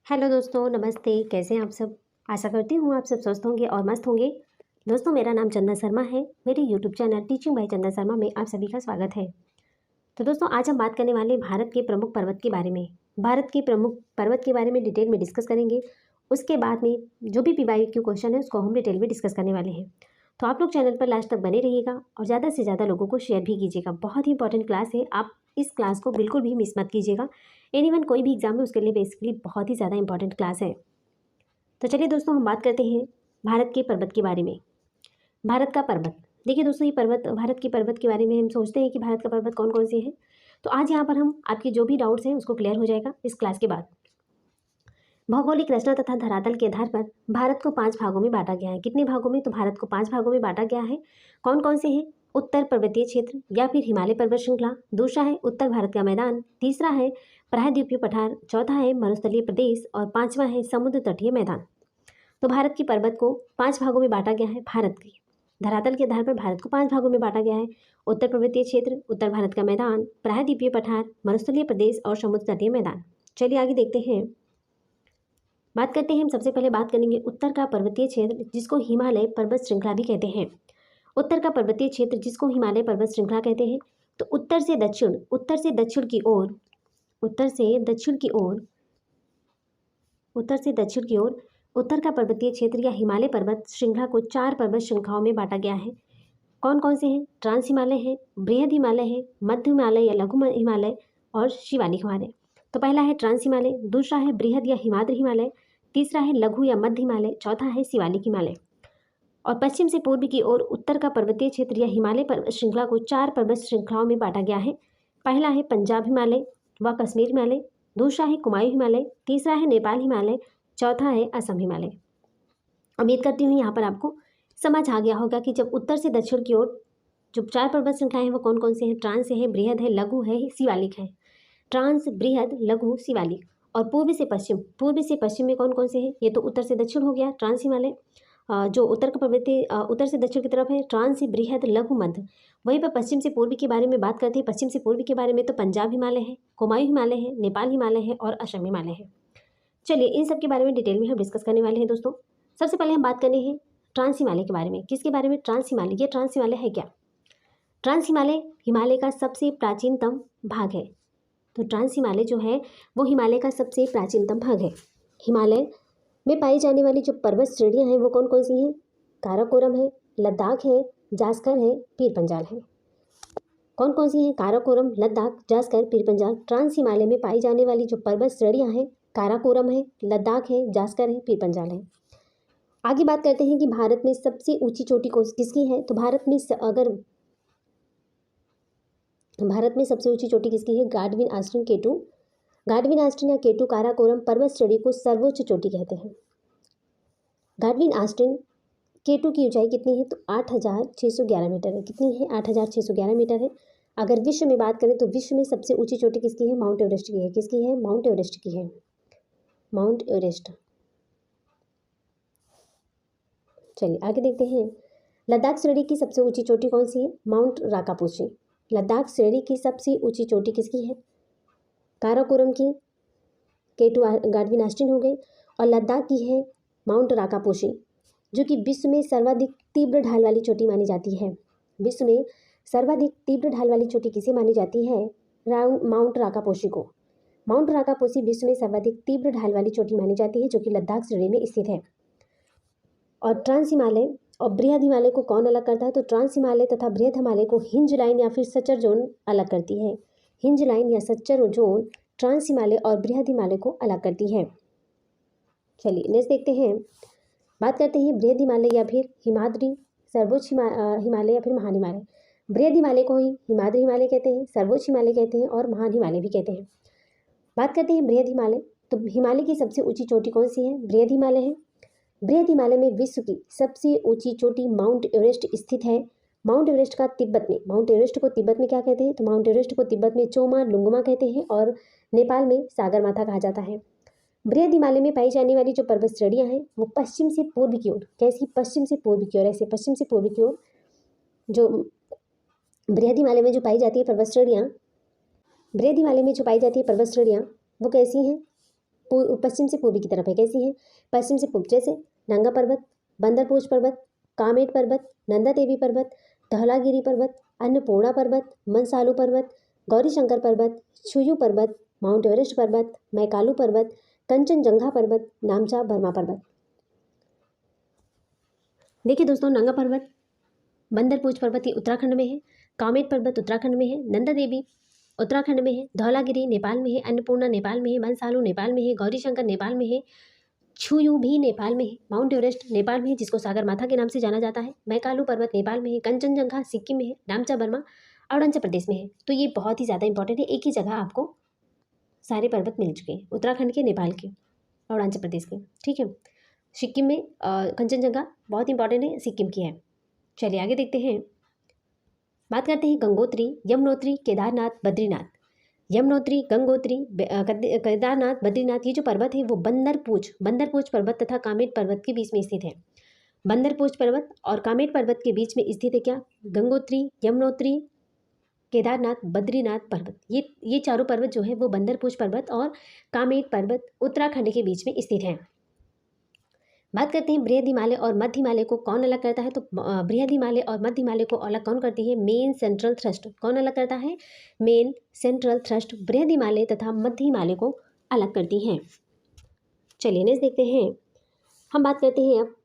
Hello दोस्तों, नमस्ते। कैसे हैं आप सब? आशा करती हूँ आप सब स्वस्थ होंगे और मस्त होंगे। दोस्तों, मेरा नाम चंदना शर्मा है। मेरे YouTube channel teaching by Chandana Sharma में आप सभी का स्वागत है। तो दोस्तों, आज हम बात करने वाले हैं भारत के प्रमुख पर्वत के बारे में। भारत के प्रमुख पर्वत के बारे में डिटेल में डिस्कस करेंगे। उसके बाद में जो भी PYQ क्वेश्चन है उसको हम डिटेल में डिस्कस करने वाले हैं। तो आप लोग चैनल पर लास्ट तक बने रहिएगा और ज़्यादा से ज़्यादा लोगों को शेयर भी कीजिएगा। बहुत ही इंपॉर्टेंट क्लास है, आप इस क्लास को बिल्कुल भी मिस मत कीजिएगा। एनीवन कोई भी एग्जाम है उसके लिए बेसिकली बहुत ही ज़्यादा इंपॉर्टेंट क्लास है। तो चलिए दोस्तों, हम बात करते हैं भारत के पर्वत के बारे में। भारत का पर्वत, देखिए दोस्तों, ये पर्वत, भारत के पर्वत के बारे में हम सोचते हैं कि भारत का पर्वत कौन कौन से हैं। तो आज यहाँ पर हम आपके जो भी डाउट्स हैं उसको क्लियर हो जाएगा इस क्लास के बाद। भौगोलिक रचना तथा धरातल के आधार पर भारत को 5 भागों में बांटा गया है। कितने भागों में? तो भारत को 5 भागों में बांटा गया है। कौन कौन से हैं? उत्तर पर्वतीय क्षेत्र या फिर हिमालय पर्वत श्रृंखला, दूसरा है उत्तर भारत का मैदान, तीसरा है प्रायद्वीपीय पठार, चौथा है मरुस्थलीय प्रदेश और पांचवा है समुद्र तटीय मैदान। तो भारत की पर्वत को 5 भागों में बांटा गया है। भारत की धरातल के आधार पर भारत को 5 भागों में बांटा गया है। उत्तर पर्वतीय क्षेत्र, उत्तर भारत का मैदान, प्रायद्वीपीय पठार, मरुस्थलीय प्रदेश और समुद्र तटीय मैदान। चलिए आगे देखते हैं, बात करते हैं। हम सबसे पहले बात करेंगे उत्तर का पर्वतीय क्षेत्र, जिसको हिमालय पर्वत श्रृंखला भी कहते हैं। उत्तर का पर्वतीय क्षेत्र जिसको हिमालय पर्वत श्रृंखला कहते हैं। तो उत्तर से दक्षिण, उत्तर से दक्षिण की ओर, उत्तर से दक्षिण की ओर, उत्तर से दक्षिण की ओर उत्तर का पर्वतीय क्षेत्र या हिमालय पर्वत श्रृंखला को 4 पर्वत श्रृंखलाओं में बांटा गया है। कौन कौन से हैं? ट्रांस हिमालय है, बृहद हिमालय है, मध्य हिमालय या लघु हिमालय और शिवालिक हिमालय। तो पहला है ट्रांस हिमालय, दूसरा है बृहद या हिमाद्री हिमालय, तीसरा है लघु या मध्य हिमालय, चौथा है शिवालिक हिमालय। और पश्चिम से पूर्व की ओर उत्तर का पर्वतीय क्षेत्र या हिमालय पर्वत श्रृंखला को 4 पर्वत श्रृंखलाओं में बांटा गया है। पहला है पंजाब हिमालय व कश्मीर हिमालय, दूसरा है कुमायूं हिमालय, तीसरा है नेपाल हिमालय, चौथा है असम हिमालय। उम्मीद करती हूँ यहाँ पर आपको समझ आ गया होगा कि जब उत्तर से दक्षिण की ओर जो 4 पर्वत श्रृंखलाएं हैं वो कौन कौन से हैं। ट्रांस है, बृहद है, लघु है, शिवालिक है। ट्रांस, बृहद, लघु, शिवालिक। और पूर्व से पश्चिम, पूर्व से पश्चिम में कौन कौन से हैं? ये तो उत्तर से दक्षिण हो गया ट्रांस हिमालय। जो उत्तर का पर्वतीय उत्तर से दक्षिण की तरफ है ट्रांस, बृहद, लघु, मध्य। वहीं पर पश्चिम से पूर्व के बारे में बात करते हैं। पश्चिम से पूर्व के बारे में तो पंजाब हिमालय है, कुमायूं हिमालय है, नेपाल हिमालय है और असम हिमालय है। चलिए इन सब के बारे में डिटेल में हम डिस्कस करने वाले हैं दोस्तों। सबसे पहले हम बात करने हैं ट्रांस हिमालय के बारे में। किसके बारे में? ट्रांस हिमालय। ये ट्रांस हिमालय है क्या? ट्रांस हिमालय हिमालय का सबसे प्राचीनतम भाग है। तो ट्रांस हिमालय जो है वो हिमालय का सबसे प्राचीनतम भाग है। हिमालय में पाई जाने वाली जो पर्वत श्रेणियां हैं वो कौन कौन सी हैं? काराकोरम है, लद्दाख है, जास्कर है, पीर पंजाल है। कौन कौन सी हैं? काराकोरम, लद्दाख, जास्कर, पीर पंजाल। ट्रांस हिमालय में पाई जाने वाली जो पर्वत श्रेणियां हैं काराकोरम है, लद्दाख है, जास्कर है, पीर पंजाल है। आगे बात करते हैं कि भारत में सबसे ऊंची चोटी किसकी है। तो भारत में सबसे ऊंची चोटी किसकी है? गाडविन आस्टिन केटू। गाडविन आस्टिन या केटू काराकोरम पर्वत श्रेणी को सर्वोच्च चोटी कहते हैं। गाडविन आस्टिन केटू की ऊंचाई कितनी है? तो 8,611 मीटर है। कितनी है? 8,611 मीटर है। अगर विश्व में बात करें तो विश्व में सबसे ऊंची चोटी किसकी है? माउंट एवरेस्ट की है। किसकी है? माउंट एवरेस्ट की है। Mount Everest. चलिए आगे देखते हैं। लद्दाख श्रेणी की सबसे ऊंची चोटी कौन सी है? माउंट राकापोची। लद्दाख श्रेणी की सबसे ऊंची चोटी किसकी है? काराकोरम की केटू गाडविन आस्टिन हो गई और लद्दाख की है माउंट राकापोची, जो कि विश्व में सर्वाधिक तीव्र ढाल वाली चोटी मानी जाती है। विश्व में सर्वाधिक तीव्र ढाल वाली चोटी किसे मानी जाती है? माउंट राकापोची को। माउंट राकापोची विश्व में सर्वाधिक तीव्र ढाल वाली चोटी मानी जाती है, जो कि लद्दाख श्रेणी में स्थित है। और ट्रांस हिमालय और बृहद हिमालय को कौन अलग करता है? तो ट्रांस हिमालय तथा बृहद हिमालय को हिंज लाइन या फिर सच्चर जोन अलग करती है। हिंज लाइन या सच्चर जोन ट्रांस हिमालय और बृहद हिमालय को अलग करती है। चलिए नेक्स्ट देखते हैं, बात करते हैं बृहद हिमालय या फिर हिमाद्री, सर्वोच्च हिमालय या फिर महान हिमालय। बृहद हिमालय को ही हिमाद्री हिमालय कहते हैं, सर्वोच्च हिमालय कहते हैं और महान हिमालय भी कहते हैं। बात करते हैं बृहद हिमालय। तो हिमालय की सबसे ऊंची चोटी कौन सी है? बृहद हिमालय है। बृहद हिमालय में विश्व की सबसे ऊंची चोटी माउंट एवरेस्ट स्थित है। माउंट एवरेस्ट का तिब्बत में, माउंट एवरेस्ट को तिब्बत में क्या कहते हैं? तो माउंट एवरेस्ट को तिब्बत में चोमा लुंगमा कहते हैं और नेपाल में सागरमाथा कहा जाता है। बृहद हिमालय में पाई जाने वाली जो पर्वत श्रेणियां हैं वो पश्चिम से पूर्व की ओर, कैसी? पश्चिम से पूर्व की ओर, ऐसे पश्चिम से पूर्व की ओर जो बृहद हिमालय में जो पाई जाती है पर्वत श्रेणियां, बृहद हिमालय में जो पाई जाती है पर्वत श्रेणियां वो कैसी हैं? पश्चिम से पूर्वी की तरफ है। कैसी है? पश्चिम से पूर्व, जैसे नंगा पर्वत, बंदरपूछ पर्वत, कामेट पर्वत, नंदा देवी पर्वत, धौलागिरी पर्वत, अन्नपूर्णा पर्वत, मनसालू पर्वत, गौरीशंकर पर्वत, छुयू पर्वत, माउंट एवरेस्ट पर्वत, मैकालू पर्वत, कंचनजंगा पर्वत, नामचा बर्मा पर्वत। देखिए दोस्तों, नंगा पर्वत, बंदरपूछ पर्वत ये उत्तराखंड में है, कामेट पर्वत उत्तराखंड में है, नंदा देवी उत्तराखंड में है, धौलागिरी नेपाल में है, अन्नपूर्णा नेपाल में है, मनसालू नेपाल में है, गौरीशंकर नेपाल में है, छुयू भी नेपाल में है, माउंट एवरेस्ट नेपाल में है जिसको सागरमाथा के नाम से जाना जाता है, मैकालू पर्वत नेपाल में है, कंचनजंगा सिक्किम में है, नामचा बर्मा अरुणाचल प्रदेश में है। तो ये बहुत ही ज़्यादा इंपॉर्टेंट है, एक ही जगह आपको सारे पर्वत मिल चुके हैं, उत्तराखंड के, नेपाल के, अरुणाचल प्रदेश के। ठीक है, सिक्किम में कंचनजंगा बहुत इंपॉर्टेंट है, सिक्किम की है। चलिए आगे देखते हैं, बात करते हैं गंगोत्री, यमुनोत्री, केदारनाथ, बद्रीनाथ। यमुनोत्री, गंगोत्री, केदारनाथ, बद्रीनाथ ये जो पर्वत है वो बंदरपूछ पर्वत तथा कामेट पर्वत के बीच में स्थित है। बंदरपूछ पर्वत और कामेट पर्वत के बीच में स्थित है क्या? गंगोत्री, यमुनोत्री, केदारनाथ, बद्रीनाथ पर्वत। ये चारों पर्वत जो है वो बंदरपूछ पर्वत और कामेट पर्वत उत्तराखंड के बीच में स्थित है। बात करते हैं बृहद हिमालय और मध्य हिमालय को कौन अलग करता है? तो बृहद हिमालय और मध्य हिमालय को अलग कौन करती है? Main central thrust. कौन अलग करता है? मेन सेंट्रल थ्रस्ट बृहद हिमालय तथा मध्य हिमालय को अलग करती हैं। चलिए नेक्स्ट देखते हैं, हम बात करते हैं अब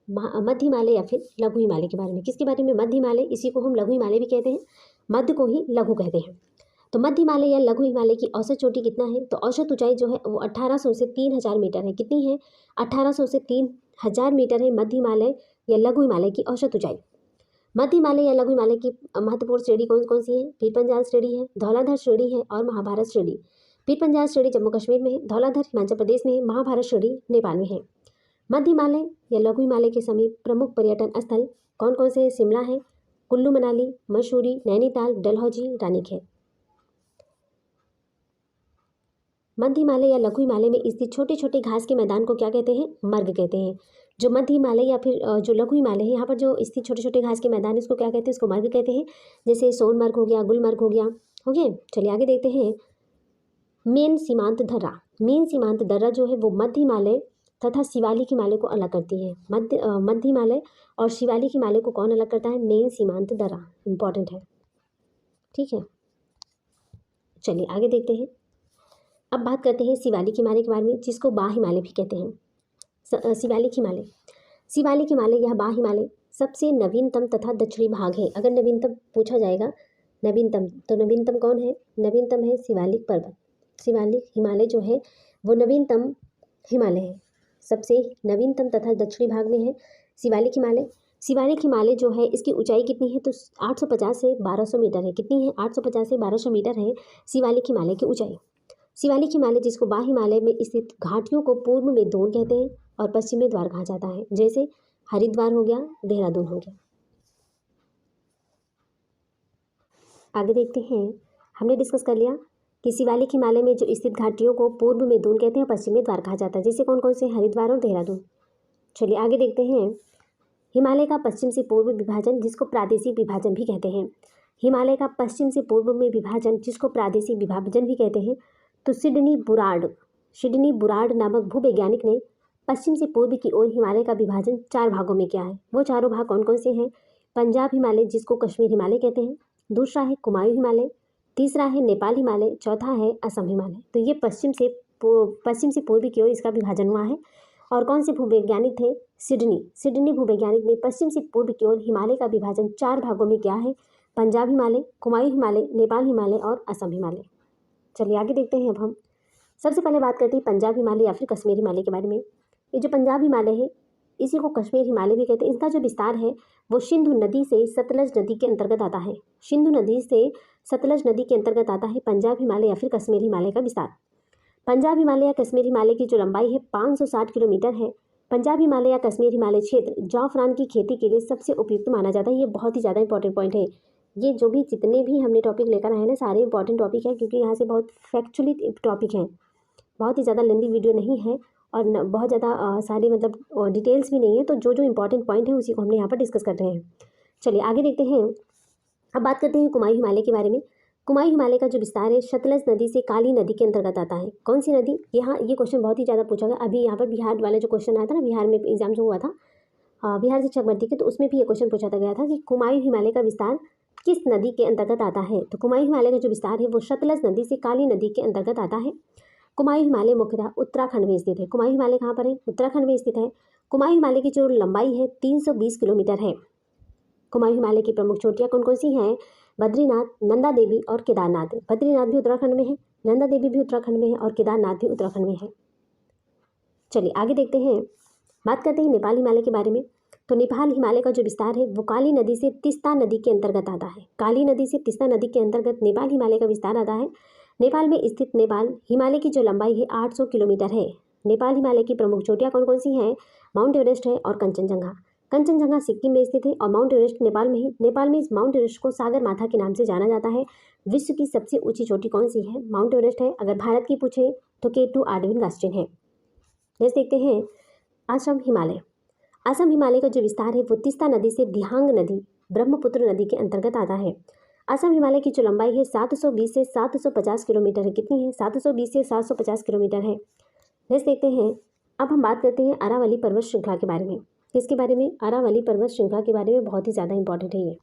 मध्य हिमालय या फिर लघु हिमालय के बारे में। किसके बारे में? मध्य हिमालय, इसी को हम लघु हिमालय भी कहते हैं, मध्य को ही लघु कहते हैं। तो मध्य हिमालय या लघु हिमालय की औसत चोटी कितना है? तो औसत ऊंचाई जो है वो 1800 से 3000 मीटर है। कितनी है? 1800 से 3000 मीटर है मध्य हिमालय या लघु हिमालय की औसत ऊंचाई। मध्य हिमालय या लघु हिमालय की महत्वपूर्ण श्रेणी कौन कौन सी है? पीरपंजाल श्रेणी है, धौलाधर श्रेणी है और महाभारत श्रेणी। पीरपंजाल श्रेणी जम्मू कश्मीर में है, धौलाधर हिमाचल प्रदेश में है, महाभारत श्रेणी नेपाल में है। मध्य हिमालय या लघु हिमालय के समीप प्रमुख पर्यटन स्थल कौन कौन से? शिमला है, कुल्लू मनाली, मसूरी, नैनीताल, डलहौजी, रानीखेत। मध्य हिमालय या लघु हिमालय में स्थित छोटे छोटे घास के मैदान को क्या कहते हैं? मर्ग कहते हैं। जो मध्य हिमालय या फिर जो लघु हिमालय है, यहाँ पर जो स्थित छोटे छोटे घास के मैदान इसको क्या कहते हैं? इसको मर्ग कहते हैं। जैसे सोनमर्ग हो गया, गुलमर्ग हो गया। हो गया। चलिए आगे देखते हैं, मेन सीमांत दर्रा। मेन सीमांत दर्रा जो है वो मध्य हिमालय तथा शिवालिक हिमालय को अलग करती है। मध्य हिमालय और शिवालिक हिमालय को कौन अलग करता है? मेन सीमांत दर्रा। इंपॉर्टेंट है, ठीक है। चलिए आगे देखते हैं, अब बात करते हैं शिवालिक हिमालय के बारे में, जिसको बाह्य हिमालय भी कहते हैं। शिवालिक हिमालय, शिवालिक हिमालय या बाह्य हिमालय सबसे नवीनतम तथा दक्षिणी भाग है। अगर नवीनतम पूछा जाएगा, नवीनतम, तो नवीनतम कौन है? नवीनतम है शिवालिक पर्वत। शिवालिक हिमालय जो है वो नवीनतम हिमालय है, सबसे नवीनतम तथा दक्षिणी भाग में है शिवालिक हिमालय। शिवालिक हिमालय जो है इसकी ऊंचाई कितनी है? तो 850 से 1200 मीटर है। कितनी है? 850 से 1200 मीटर है शिवालिक हिमालय की ऊंचाई। शिवालिक हिमालय जिसको बाह्य हिमालय में स्थित घाटियों को पूर्व में दोन कहते हैं और पश्चिम में द्वार कहा जाता है। जैसे हरिद्वार हो गया, देहरादून हो गया। आगे देखते हैं, हमने डिस्कस कर लिया कि शिवालिक हिमालय में जो स्थित घाटियों को पूर्व में दून कहते हैं और पश्चिम में द्वार कहा जाता है। जैसे कौन कौन से? हरिद्वार और देहरादून। चलिए आगे देखते हैं, हिमालय का पश्चिम से पूर्व विभाजन जिसको प्रादेशिक विभाजन भी कहते हैं। हिमालय का पश्चिम से पूर्व में विभाजन जिसको प्रादेशिक विभाजन भी कहते हैं। तो सिडनी बुराड़ नामक भूवैज्ञानिक ने पश्चिम से पूर्व की ओर हिमालय का विभाजन 4 भागों में किया है। वो चारों भाग कौन कौन से हैं? पंजाब हिमालय जिसको कश्मीर हिमालय कहते हैं, दूसरा है कुमायूं हिमालय, तीसरा है नेपाल हिमालय, चौथा है असम हिमालय। तो ये पश्चिम से पूर्व की ओर इसका विभाजन हुआ है। और कौन से भूवैज्ञानिक थे? सिडनी भूवैज्ञानिक ने पश्चिम से पूर्व की ओर हिमालय का विभाजन 4 भागों में किया है, पंजाब हिमालय, कुमायूं हिमालय, नेपाल हिमालय और असम हिमालय। चलिए आगे देखते हैं, अब हम सबसे पहले बात करते हैं पंजाब हिमालय या फिर कश्मीर हिमालय के बारे में। ये जो पंजाब हिमालय है इसी को कश्मीर हिमालय भी कहते हैं। इसका जो विस्तार है वो सिंधु नदी से सतलज नदी के अंतर्गत आता है। सिंधु नदी से सतलज नदी के अंतर्गत आता है पंजाब हिमालय या फिर कश्मीर हिमालय का विस्तार। पंजाब हिमालय या कश्मीर हिमालय की जो लंबाई है 560 किलोमीटर है। पंजाब हिमालय या कश्मीर हिमालय क्षेत्र जाफरान की खेती के लिए सबसे उपयुक्त माना जाता है। ये बहुत ही ज़्यादा इंपॉर्टेंट पॉइंट है। ये जो भी जितने भी हमने टॉपिक लेकर आए ना, सारे इंपॉर्टेंट टॉपिक है, क्योंकि यहाँ से बहुत फैक्चुअली टॉपिक हैं। बहुत ही ज़्यादा लेंदी वीडियो नहीं है और बहुत ज़्यादा सारी मतलब डिटेल्स भी नहीं है। तो जो जो इंपॉर्टेंट पॉइंट है उसी को हमने यहाँ पर डिस्कस कर रहे हैं। चलिए आगे देखते हैं, अब बात करते हैं कुमायूं हिमालय के बारे में। कुमायूं हिमालय का जो विस्तार है सतलज नदी से काली नदी के अंतर्गत आता है। कौन सी नदी? यहाँ ये क्वेश्चन बहुत ही ज़्यादा पूछा गया। अभी यहाँ पर बिहार वाला जो क्वेश्चन आया था ना, बिहार में एग्जाम जो हुआ था बिहार शिक्षक भर्ती के, तो उसमें भी ये क्वेश्चन पूछा गया था कि कुमायूं हिमालय का विस्तार किस नदी के अंतर्गत आता है। तो कुमायूं हिमालय का जो विस्तार है वो सतलज नदी से काली नदी के अंतर्गत आता है। कुमायूं हिमालय मुख्यतः उत्तराखंड में स्थित है। कुमायूं हिमालय कहाँ पर है? उत्तराखंड में स्थित है। कुमायूं हिमालय की जो लंबाई है 320 किलोमीटर है। कुमायूं हिमालय की प्रमुख चोटियाँ कौन कौन सी हैं? बद्रीनाथ, नंदा देवी और केदारनाथ। बद्रीनाथ भी उत्तराखंड में है, नंदा देवी भी उत्तराखंड में है और केदारनाथ भी उत्तराखंड में है। चलिए आगे देखते हैं, बात करते हैं नेपाल हिमालय के बारे में। तो नेपाल हिमालय का जो विस्तार है वो काली नदी से तीस्ता नदी के अंतर्गत आता है। काली नदी से तीस्ता नदी के अंतर्गत नेपाल हिमालय का विस्तार आता है। नेपाल में स्थित नेपाल हिमालय की जो लंबाई है 800 किलोमीटर है। नेपाल हिमालय की प्रमुख चोटियाँ कौन कौन सी हैं? माउंट एवरेस्ट है और कंचनजंगा। कंचनजंगा सिक्किम में स्थित है और माउंट एवरेस्ट नेपाल में ही। नेपाल में इस माउंट एवरेस्ट को सागर माथा के नाम से जाना जाता है। विश्व की सबसे ऊंची चोटी कौन सी है? माउंट एवरेस्ट है। अगर भारत की पूछे तो K2 आर्डविन है। नेक्स्ट देखते हैं असम हिमालय। असम हिमालय का जो विस्तार है वो तीस्ता नदी से दिहांग नदी ब्रह्मपुत्र नदी के अंतर्गत आता है। असम हिमालय की जो लंबाई है 720 से 750 किलोमीटर है। कितनी है? 720 से 750 किलोमीटर है। नेक्स्ट देखते हैं, अब हम बात करते हैं अरावली पर्वत श्रृंखला के बारे में। किसके बारे में? अरावली पर्वत श्रृंखला के बारे में। बहुत ही ज़्यादा इंपॉर्टेंट है ये।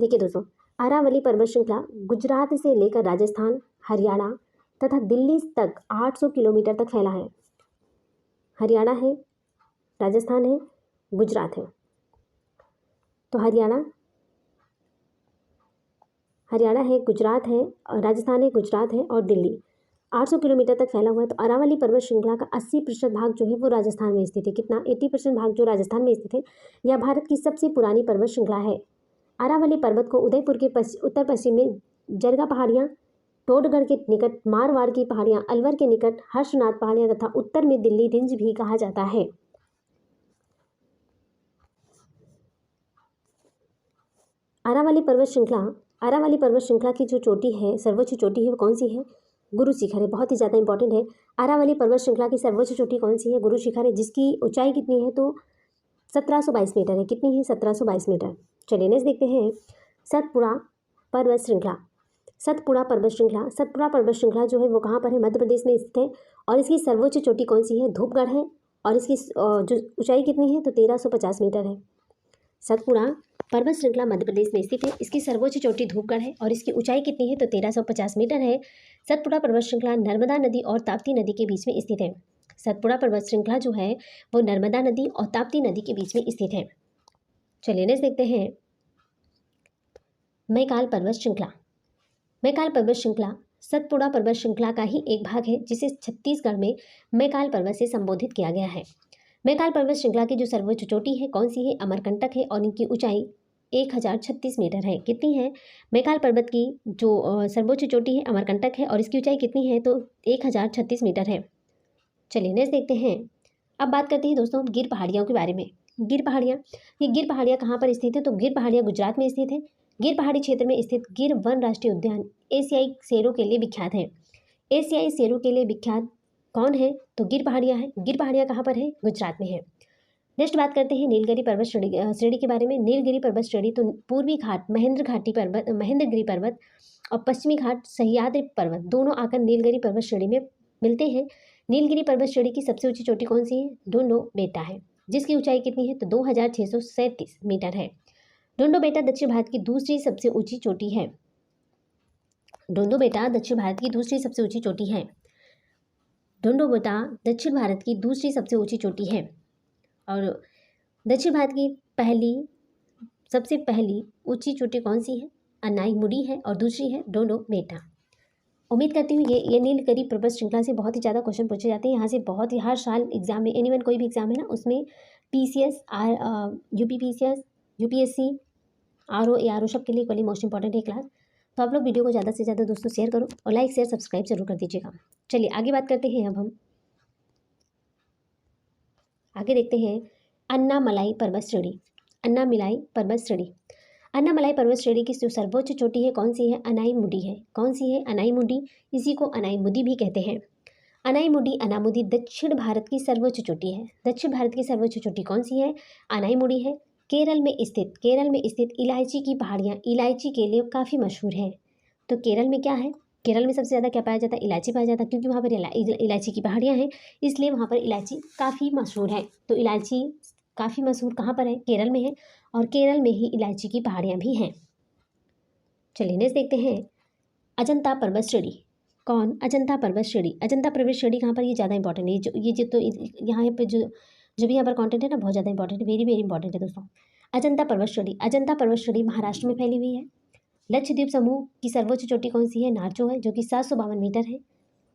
देखिए दोस्तों, अरावली पर्वत श्रृंखला गुजरात से लेकर राजस्थान, हरियाणा तथा दिल्ली तक 800 किलोमीटर तक फैला है। हरियाणा है, राजस्थान है, गुजरात है। तो हरियाणा है, गुजरात है, राजस्थान है, गुजरात है और दिल्ली 800 किलोमीटर तक फैला हुआ है। तो अरावली पर्वत श्रृंखला का 80% भाग जो है वो राजस्थान में स्थित है। कितना? 80% भाग जो राजस्थान में स्थित है। यह भारत की सबसे पुरानी पर्वत श्रृंखला है। अरावली पर्वत को उदयपुर के उत्तर पश्चिम में जरगा पहाड़ियाँ, टोडगढ़ के निकट मारवाड़ की पहाड़ियाँ, अलवर के निकट हर्षनाथ पहाड़ियाँ तथा उत्तर में दिल्ली रेंज भी कहा जाता है। अरावली पर्वत श्रृंखला की जो चोटी है, सर्वोच्च चोटी है वो कौन सी है? गुरु शिखर है। बहुत ही ज़्यादा इंपॉर्टेंट है। अरावली पर्वत श्रृंखला की सर्वोच्च चोटी कौन सी है? गुरु शिखर है, जिसकी ऊंचाई कितनी है? तो 1722 मीटर है। कितनी है? 1722 मीटर। चलिए नेक्स्ट देखते हैं, सतपुड़ा पर्वत श्रृंखला। सतपुड़ा पर्वत श्रृंखला जो है वो कहाँ पर है? मध्य प्रदेश में स्थित है और इसकी सर्वोच्च चोटी कौन सी है? धूपगढ़ है और इसकी जो ऊंचाई कितनी है? तो 1350 मीटर है। सतपुड़ा पर्वत श्रृंखला मध्य प्रदेश में स्थित है। इसकी सर्वोच्च चोटी धूपगढ़ है और इसकी ऊंचाई कितनी है? तो 1350 मीटर है। सतपुड़ा पर्वत श्रृंखला नर्मदा नदी और ताप्ती नदी के बीच में स्थित है। सतपुड़ा पर्वत श्रृंखला जो है वो नर्मदा नदी और ताप्ती नदी के बीच में स्थित है। चलिए नेक्स्ट देखते हैं, मैकाल पर्वत श्रृंखला। मैकाल पर्वत श्रृंखला सतपुड़ा पर्वत श्रृंखला का ही एक भाग है, जिसे छत्तीसगढ़ में मैकाल पर्वत से संबोधित किया गया है। मैकाल पर्वत श्रृंखला की जो सर्वोच्च चोटी है कौन सी है? अमरकंटक है और इनकी ऊंचाई 1036 मीटर है। कितनी है? मैकाल पर्वत की जो सर्वोच्च चोटी है अमरकंटक है और इसकी ऊंचाई कितनी है? तो 1036 मीटर है। चलिए नेक्स्ट देखते हैं, अब बात करते हैं दोस्तों गिर पहाड़ियों के बारे में। गिर पहाड़ियाँ कहाँ पर स्थित है? तो गिर पहाड़ियाँ गुजरात में स्थित है। गिर पहाड़ी क्षेत्र में स्थित गिर वन राष्ट्रीय उद्यान एशियाई शेरों के लिए विख्यात है। एशियाई शेरों के लिए विख्यात कौन है? तो गिर पहाड़ियाँ हैं। गिर पहाड़ियाँ कहाँ पर है? गुजरात में है। नेक्स्ट बात करते हैं नीलगिरी पर्वत श्रेणी के बारे में। नीलगिरी पर्वत श्रेणी तो पूर्वी घाट महेंद्रगिरी पर्वत और पश्चिमी घाट सह्याद्री पर्वत दोनों आकर नीलगिरी पर्वत श्रेणी में मिलते हैं। नीलगिरी पर्वत श्रेणी की सबसे ऊंची चोटी कौन सी है? ढूंढो बेटा है, जिसकी ऊंचाई कितनी है? तो 2637 मीटर है। ढूंढो बेटा दक्षिण भारत की दूसरी सबसे ऊंची चोटी है। ढूंढो बेटा दक्षिण भारत की दूसरी सबसे ऊंची चोटी है। ढूंढो बेटा दक्षिण भारत की दूसरी सबसे ऊंची चोटी है। और दक्षिण भारत की सबसे पहली ऊंची चोटी कौन सी है? अनाईमुडी है और दूसरी है ढूंढो बेटा। उम्मीद करती हूँ ये नीलगिरी पर्वत श्रृंखला से बहुत ही ज़्यादा क्वेश्चन पूछे जाते हैं। यहाँ से बहुत ही हर साल एग्जाम में एनीवन कोई भी एग्जाम है ना, उसमें PCS UPPCS UPSC RO ARO सब के लिए इक्वली मोस्ट इंपॉर्टेंट है क्लास। तो आप लोग वीडियो को ज़्यादा से ज़्यादा दोस्तों शेयर करो और लाइक शेयर सब्सक्राइब जरूर कर दीजिएगा। चलिए आगे बात करते हैं। अब हम आगे देखते हैं अन्नामलाई पर्वत श्रेणी। अन्नामलाई पर्वत श्रेणी की जो सर्वोच्च चोटी है कौन सी है? अनाईमुडी है। कौन सी है? अनाईमुडी। इसी को अनाईमुदी भी कहते हैं। अनामुदी दक्षिण भारत की सर्वोच्च चोटी है। दक्षिण भारत की सर्वोच्च चोटी कौन सी है? अनाईमुडी है। केरल में स्थित इलायची की पहाड़ियाँ इलायची के लिए काफ़ी मशहूर है। तो केरल में क्या है, केरल में सबसे ज़्यादा क्या पाया जाता है, इलायची पाया जाता है, क्योंकि वहाँ पर इलायची की पहाड़ियाँ हैं, इसलिए वहाँ पर इलायची काफ़ी मशहूर है। तो इलायची काफ़ी मशहूर कहाँ पर है, केरल में है, और केरल में ही इलायची की पहाड़ियाँ भी हैं। चलिए नेक्स्ट देखते हैं, अजंता पर्वत श्रेणी। कौन, अजंता पर्वत श्रेणी। अजंता पर्वत श्रेणी कहाँ पर, ये ज़्यादा इंपॉर्टेंट है, तो यहाँ पे जो भी यहाँ पर कंटेंट है ना, बहुत ज़्यादा इंपॉर्टेंट है, वेरी वेरी इंपॉर्टेंट है दोस्तों। अजंता पर्वत श्रेणी, अजंता पर्वत श्रेणी महाराष्ट्र में फैली हुई है। लक्षद्वीप समूह की सर्वोच्च चोटी कौन सी है, नारचो है, जो कि 752 मीटर है।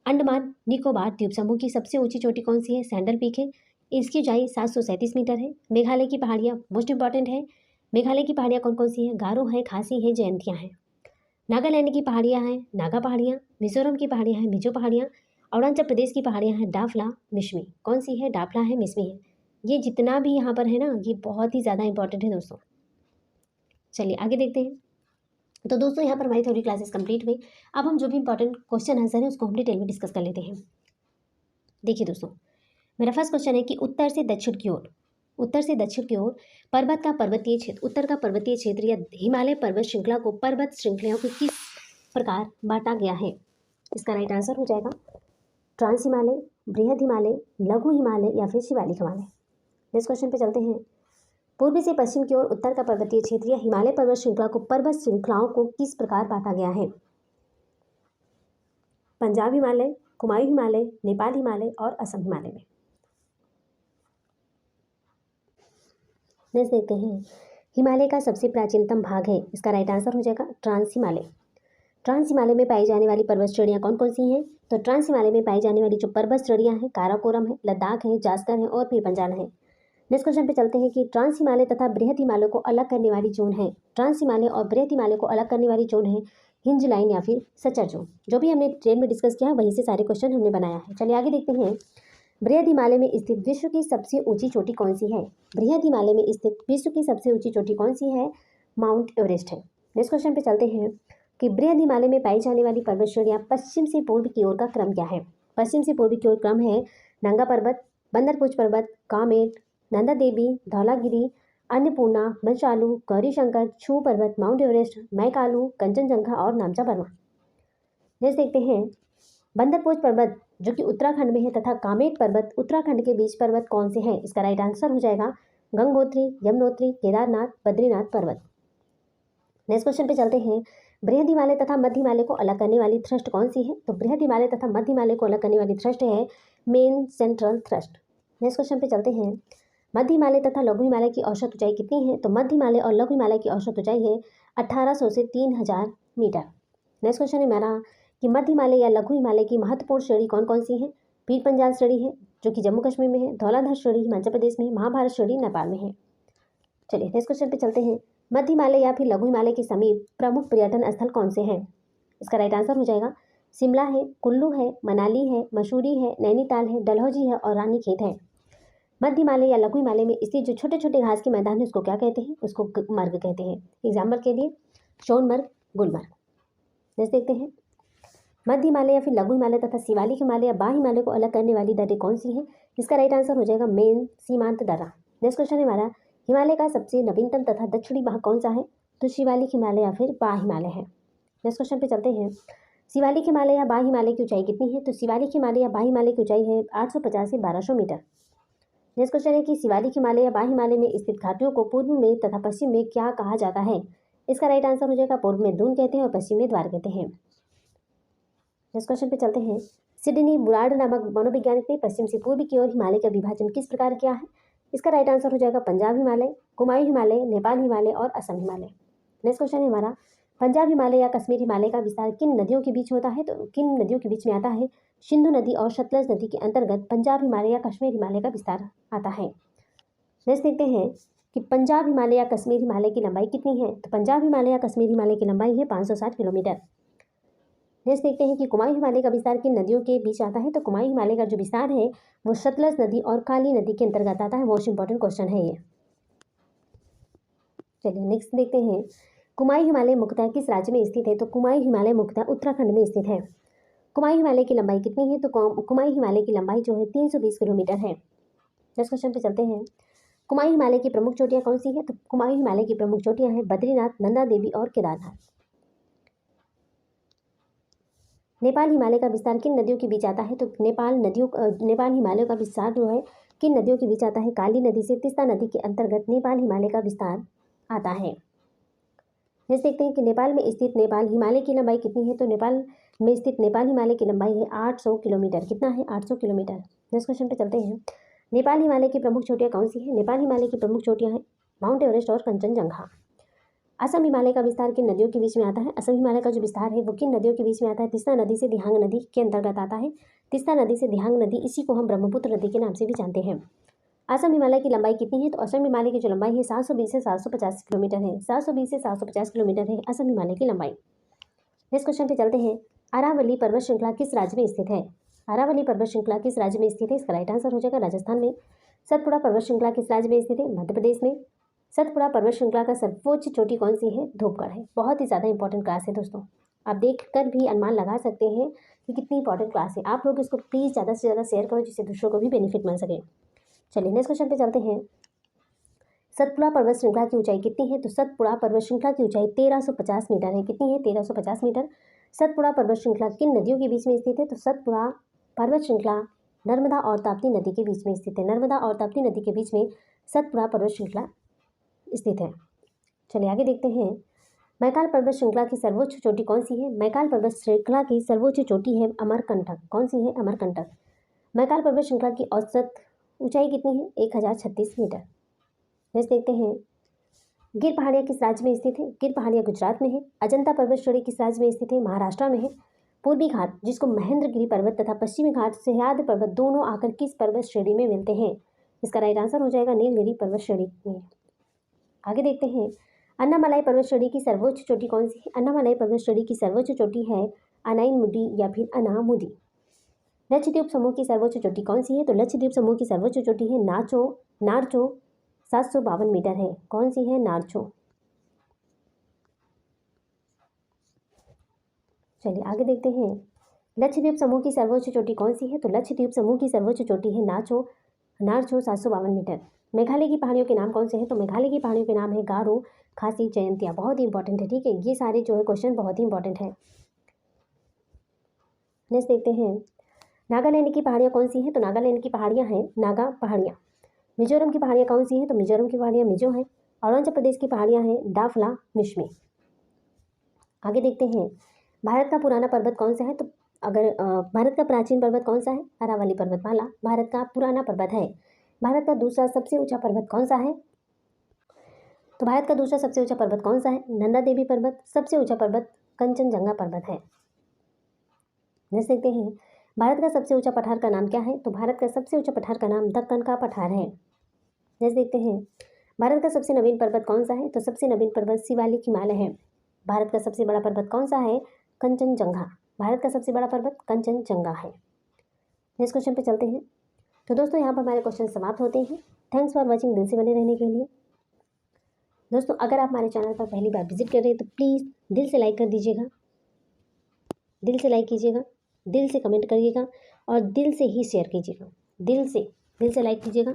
अंडमान निकोबार द्वीप समूह की सबसे ऊंची चोटी कौन सी है, सैंडल पीक है, इसकी ऊंचाई 737 मीटर है। मेघालय की पहाड़ियाँ मोस्ट इंपॉर्टेंट है, मेघालय की पहाड़ियाँ कौन कौन सी है, गारो है, खासी है, जयंतियाँ हैं। नागालैंड की पहाड़ियाँ हैं, नागा पहाड़ियाँ। मिजोरम की पहाड़ियाँ हैं, मिजो पहाड़ियाँ। अरुणाचल प्रदेश की पहाड़ियाँ हैं, डाफला मिश्मी। कौन सी है, डाफला है, मिश्मी है। ये जितना भी यहाँ पर है ना, ये बहुत ही ज़्यादा इंपॉर्टेंट है दोस्तों। चलिए आगे देखते हैं। तो दोस्तों यहाँ पर हमारी थ्योरी क्लासेस कंप्लीट हुई। अब हम जो भी इंपॉर्टेंट क्वेश्चन आंसर है उसको हम डिटेल में डिस्कस कर लेते हैं। देखिए दोस्तों, मेरा फर्स्ट क्वेश्चन है कि उत्तर से दक्षिण की ओर पर्वत का पर्वतीय क्षेत्र, उत्तर का पर्वतीय क्षेत्र या हिमालय पर्वत श्रृंखला को पर्वत श्रृंखलाओं को किस प्रकार बांटा गया है। इसका राइट आंसर हो जाएगा ट्रांस हिमालय, बृहद हिमालय, लघु हिमालय या फिर शिवालिक हिमालय। नेक्स्ट क्वेश्चन पे चलते हैं। पूर्वी से पश्चिम की ओर उत्तर का पर्वतीय क्षेत्र या हिमालय पर्वत श्रृंखला को पर्वत श्रृंखलाओं को किस प्रकार बांटा गया है। पंजाब हिमालय, कुमायूं हिमालय, नेपाल हिमालय और असम हिमालय में। नेक्स्ट देखते हैं, हिमालय का सबसे प्राचीनतम भाग है। इसका राइट आंसर हो जाएगा ट्रांस हिमालय। ट्रांस हिमालय में पाई जाने वाली पर्वत श्रेणियाँ कौन कौन सी हैं। तो ट्रांस हिमालय में पाई जाने वाली जो पर्वत श्रेणियाँ हैं, काराकोरम है, लद्दाख है, जास्कर है और पीर पंजाल है। नेक्स्ट क्वेश्चन पे चलते हैं कि ट्रांस हिमालय तथा बृहद हिमालय को अलग करने वाली जोन है। ट्रांस हिमालय और बृहद हिमालय को अलग करने वाली जोन है हिंज लाइन या फिर सचर जोन। जो भी हमने ट्रेन में डिस्कस किया वहीं से सारे क्वेश्चन हमने बनाया है। चलिए आगे देखते हैं, बृहद हिमालय में स्थित विश्व की सबसे ऊंची चोटी कौन सी है। बृहद हिमालय में स्थित विश्व की सबसे ऊंची चोटी कौन सी है, माउंट एवरेस्ट है। नेक्स्ट क्वेश्चन पे चलते हैं कि बृहद हिमालय में पाई जाने वाली पर्वत श्रेणियाँ पश्चिम से पूर्व की ओर का क्रम क्या है। पश्चिम से पूर्व की ओर क्रम है नंगा पर्वत, बंदरपुच पर्वत, कामेट, नंदा देवी, धौलागिरी, अन्नपूर्णा, मंचालू, गौरीशंकर, छू पर्वत, माउंट एवरेस्ट, मैकालू, कंचनजंगा और नामचा बर्मा। नेक्स्ट देखते हैं, बंदरपोच पर्वत जो कि उत्तराखंड में है तथा कामेट पर्वत उत्तराखंड के बीच पर्वत कौन से हैं। इसका राइट आंसर हो जाएगा गंगोत्री, यमुनोत्री, केदारनाथ, बद्रीनाथ पर्वत। नेक्स्ट क्वेश्चन पे चलते हैं, बृहद हिमालय तथा मध्य हिमालय को अलग करने वाली थ्रस्ट कौन सी है। तो बृहद हिमालय तथा मध्य हिमालय को अलग करने वाली थ्रस्ट है main central thrust. Next question पे चलते हैं, मध्य हिमालय तथा लघु हिमालय की औसत ऊंचाई कितनी है। तो मध्य हिमालय और लघु हिमालय की औसत ऊंचाई है 1800 से 3000 मीटर। नेक्स्ट क्वेश्चन है मेरा कि मध्य हिमालय या लघु हिमालय की महत्वपूर्ण श्रेणी कौन कौन सी है। पीर पंजाल श्रेणी है जो कि जम्मू कश्मीर में है, धौलाधार श्रेणी हिमाचल प्रदेश में, महाभारत श्रेणी नेपाल में है। चलिए नेक्स्ट क्वेश्चन पे चलते हैं, मध्य हिमालय या फिर लघु हिमालय के समीप प्रमुख पर्यटन स्थल कौन से हैं। इसका राइट आंसर हो जाएगा शिमला है, कुल्लू है, मनाली है, मसूरी है, नैनीताल है, डलहौजी है और रानीखेत है। मध्य हिमालय या लघु हिमालय में स्थित जो छोटे छोटे घास के मैदान है उसको क्या कहते हैं, उसको मर्ग कहते हैं। एग्जाम्पल के लिए सोनमर्ग, गुलमर्ग। नेक्स्ट देखते हैं, मध्य हिमालय या फिर लघु हिमालय तथा शिवालिक हिमालय या बाह्य हिमालय को अलग करने वाली दर्रे कौन सी है। इसका राइट आंसर हो जाएगा मेन सीमांत दर्रा। नेक्स्ट क्वेश्चन है हमारा, हिमालय का सबसे नवीनतम तथा दक्षिणी भाग कौन सा है। तो शिवालिक हिमालय या फिर बाह्य हिमालय है। नेक्स्ट क्वेश्चन पे चलते हैं, शिवालिक हिमालय या बाह्य हिमालय की ऊंचाई कितनी है। तो शिवालिक हिमालय या बाह्य हिमालय की ऊंचाई है 850 से 1200 मीटर। नेक्स्ट क्वेश्चन है कि शिवालिक हिमालय या बाह्य हिमालय में स्थित घाटियों को पूर्व में तथा पश्चिम में क्या कहा जाता है। इसका राइट आंसर हो जाएगा पूर्व में दून कहते हैं और पश्चिम में द्वार कहते हैं। नेक्स्ट क्वेश्चन पे चलते हैं, सिडनी बुराड़ नामक मनोवैज्ञानिक ने पश्चिम से पूर्व की ओर हिमालय का विभाजन किस प्रकार किया है। इसका राइट आंसर हो जाएगा पंजाब हिमालय, कुमायूं हिमालय, नेपाल हिमालय और असम हिमालय। नेक्स्ट क्वेश्चन है हमारा, पंजाब हिमालय या कश्मीर हिमालय का विस्तार किन नदियों के बीच होता है। तो किन नदियों के बीच में आता है, सिंधु नदी और सतलज नदी के अंतर्गत पंजाब हिमालय या कश्मीर हिमालय का विस्तार आता है। नेक्स्ट देखते हैं कि पंजाब हिमालय या कश्मीर हिमालय की लंबाई कितनी है। तो पंजाब हिमालय या कश्मीर हिमालय की लंबाई है 560 किलोमीटर। नेक्स्ट देखते हैं कि कुमायूं हिमालय का विस्तार किन नदियों के बीच आता है। तो कुमायूं हिमालय का जो विस्तार है वो सतलज नदी और काली नदी के अंतर्गत आता है। मोस्ट इंपॉर्टेंट क्वेश्चन है ये। चलिए नेक्स्ट देखते हैं, कुमायूं हिमालय मुख्यतः किस राज्य में स्थित है। तो कुमायूं हिमालय मुख्यतः उत्तराखंड में स्थित है। कुमायूं हिमालय की लंबाई कितनी है। तो कुमायूं हिमालय की लंबाई जो है 320 किलोमीटर है। नेक्स्ट क्वेश्चन पे चलते हैं, कुमायूं हिमालय की प्रमुख चोटियां कौन सी है। तो कुमायूं हिमालय की प्रमुख चोटियां हैं बद्रीनाथ, नंदा देवी और केदारनाथ। नेपाल हिमालय का विस्तार किन नदियों के बीच आता है? तो नेपाल हिमालय का विस्तार जो है किन नदियों के बीच आता है? काली नदी से तीस्ता नदी के अंतर्गत नेपाल हिमालय का विस्तार आता है। नेक्स्ट देखते हैं कि नेपाल में स्थित नेपाल हिमालय की लंबाई कितनी है? तो नेपाल में स्थित नेपाल हिमालय की लंबाई है 800 किलोमीटर। कितना है? 800 किलोमीटर। नेक्स्ट क्वेश्चन पे चलते हैं। नेपाल हिमालय की प्रमुख चोटियाँ कौन सी है? नेपाल हिमालय की प्रमुख चोटियाँ हैं माउंट एवरेस्ट और कंचनजंगा। असम हिमालय का विस्तार किन नदियों के बीच में आता है? असम हिमालय का जो विस्तार है वो किन नदियों के बीच में आता है? तीस्ता नदी से दिहांग नदी के अंतर्गत आता है। तीस्ता नदी से दिहांग नदी, इसी को हम ब्रह्मपुत्र नदी के नाम से भी जानते हैं। असम हिमालय की लंबाई कितनी है? तो असम हिमालय की जो लंबाई है 720 से 750 किलोमीटर है। 720 से 750 किलोमीटर है असम हिमालय की लंबाई। नेक्स्ट क्वेश्चन पे चलते हैं। अरावली पर्वत श्रृंखला किस राज्य में स्थित है? अरावली पर्वत श्रृंखला किस राज्य में स्थित है? इसका राइट आंसर हो जाएगा राजस्थान में। सतपुड़ा पर्वत श्रृंखला किस राज्य में स्थित है? मध्य प्रदेश में। सतपुड़ा पर्वत श्रृंखला का सर्वोच्च चोटी कौन सी है? धूपगढ़ है। बहुत ही ज़्यादा इंपॉर्टेंट क्लास है दोस्तों, आप देख कर भी अनुमान लगा सकते हैं कि कितनी इंपॉर्टेंट क्लास है। आप लोग इसको प्लीज़ ज़्यादा से ज़्यादा शेयर करो जिससे दूसरों को भी बेनिफिट मिल सके। चलिए नेक्स्ट क्वेश्चन पे चलते हैं। सतपुड़ा पर्वत श्रृंखला की ऊंचाई कितनी है? तो सतपुड़ा पर्वत श्रृंखला की ऊंचाई 1350 मीटर है। कितनी है? 1350 मीटर। सतपुड़ा पर्वत श्रृंखला किन नदियों के बीच में स्थित है? तो सतपुड़ा पर्वत श्रृंखला नर्मदा और ताप्ती नदी के बीच में स्थित है। नर्मदा और ताप्ती नदी के बीच में सतपुड़ा पर्वत श्रृंखला स्थित है। चलिए आगे देखते हैं। मैकाल पर्वत श्रृंखला की सर्वोच्च चोटी कौन सी है? मैकाल पर्वत श्रृंखला की सर्वोच्च चोटी है अमरकंटक। कौन सी है? अमरकंटक। मैकाल पर्वत श्रृंखला की औसत ऊंचाई कितनी है? 1036 मीटर। नेक्स्ट देखते हैं। गिर पहाड़ियाँ किस राज्य में स्थित है? गिर पहाड़ियाँ गुजरात में है। अजंता पर्वत श्रेणी किस राज्य में स्थित है? महाराष्ट्र में है। पूर्वी घाट जिसको महेंद्रगिरी पर्वत तथा पश्चिमी घाट सह्याद्री पर्वत दोनों आकर किस पर्वत श्रेणी में मिलते हैं? इसका राइट आंसर हो जाएगा नीलगिरी पर्वत श्रेणी में। आगे देखते हैं। अन्नामलाई पर्वत श्रेणी की सर्वोच्च चोटी कौन सी है? अन्नामलाई पर्वत श्रेणी की सर्वोच्च चोटी है अनाइमुडी या फिर अनामुदी। लक्षद्वीप समूह की सर्वोच्च चोटी कौन सी है? तो लक्षद्वीप समूह की सर्वोच्च चोटी है नारचो 752 मीटर है। कौन सी है? नारचो। चलिए आगे देखते हैं। लक्षद्वीप समूह की सर्वोच्च चोटी कौन सी है? तो लक्षद्वीप समूह की सर्वोच्च चोटी है नारचो 752 मीटर। मेघालय की पहाड़ियों के नाम कौन से हैं? तो मेघालय की पहाड़ियों के नाम है गारो, खासी, जयंतिया। बहुत ही इंपॉर्टेंट है, ठीक है, ये सारे जो है क्वेश्चन बहुत ही इंपॉर्टेंट है। नेक्स्ट देखते हैं। नागालैंड की पहाड़ियाँ कौन सी हैं? तो नागालैंड की पहाड़ियाँ हैं नागा पहाड़ियाँ। मिजोरम की पहाड़ियाँ कौन सी हैं? तो मिजोरम की पहाड़ियाँ मिजो हैं। अरुणाचल प्रदेश की पहाड़ियाँ हैं डाफला मिश्मी। आगे देखते हैं। भारत का पुराना पर्वत कौन सा है? तो भारत का प्राचीन पर्वत कौन सा है? अरावली पर्वतमाला भारत का पुराना पर्वत है। भारत का दूसरा सबसे ऊंचा पर्वत कौन सा है? तो भारत का दूसरा सबसे ऊंचा पर्वत कौन सा है? नंदा देवी पर्वत। सबसे ऊंचा पर्वत कंचनजंगा पर्वत है। नेक्स्ट देखते हैं। भारत का सबसे ऊंचा पठार का नाम क्या है? तो भारत का सबसे ऊंचा पठार का नाम दक्कन का पठार है। नेक्स्ट देखते हैं। भारत का सबसे नवीन पर्वत कौन सा है? तो सबसे नवीन पर्वत शिवालिक हिमालय है। भारत का सबसे बड़ा पर्वत कौन सा है? कंचनजंगा। भारत का सबसे बड़ा पर्वत कंचनजंगा है। नेक्स्ट क्वेश्चन पे चलते हैं। तो दोस्तों यहाँ पर हमारे क्वेश्चन समाप्त होते हैं। थैंक्स फॉर वॉचिंग, दिल से बने रहने के लिए। दोस्तों अगर आप हमारे चैनल पर पहली बार विजिट कर रहे हैं तो प्लीज़ दिल से लाइक कर दीजिएगा, दिल से लाइक कीजिएगा, दिल से कमेंट करिएगा और दिल से ही शेयर कीजिएगा। दिल से लाइक कीजिएगा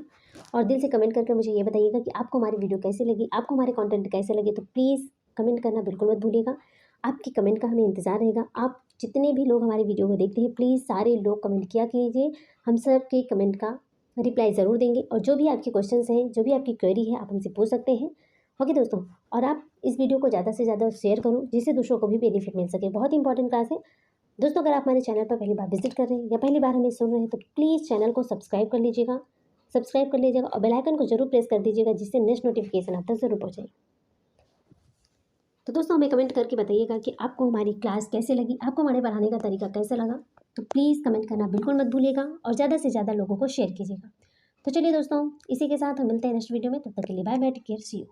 और दिल से कमेंट करके मुझे ये बताइएगा कि आपको हमारी वीडियो कैसी लगी, आपको हमारे कंटेंट कैसे लगे। तो प्लीज़ कमेंट करना बिल्कुल मत भूलिएगा। आपकी कमेंट का हमें इंतज़ार रहेगा। आप जितने भी लोग हमारी वीडियो को देखते हैं प्लीज़ सारे लोग कमेंट किया कीजिए। हम सब के कमेंट का रिप्लाई ज़रूर देंगे और जो भी आपके क्वेश्चंस हैं, जो भी आपकी क्वेरी है, आप हमसे पूछ सकते हैं। ओके दोस्तों, और आप इस वीडियो को ज़्यादा से ज़्यादा शेयर करो जिससे दूसरों को भी बेनिफिट मिल सके। बहुत इंपॉर्टेंट क्लास है दोस्तों। अगर आप हमारे चैनल पर पहली बार विजिट कर रहे हैं या पहली बार हमें सुन रहे हैं तो प्लीज़ चैनल को सब्सक्राइब कर लीजिएगा और बेल आइकन को जरूर प्रेस कर दीजिएगा जिससे नेक्स्ट नोटिफिकेशन आप तक जरूर पहुँचे। तो दोस्तों हमें कमेंट करके बताइएगा कि आपको हमारी क्लास कैसे लगी, आपको हमारे पढ़ाने का तरीका कैसा लगा। तो प्लीज़ कमेंट करना बिल्कुल मत भूलिएगा और ज़्यादा से ज़्यादा लोगों को शेयर कीजिएगा। तो चलिए दोस्तों, इसी के साथ हम मिलते हैं नेक्स्ट वीडियो में। तब तक के लिए bye bye, take care, see you.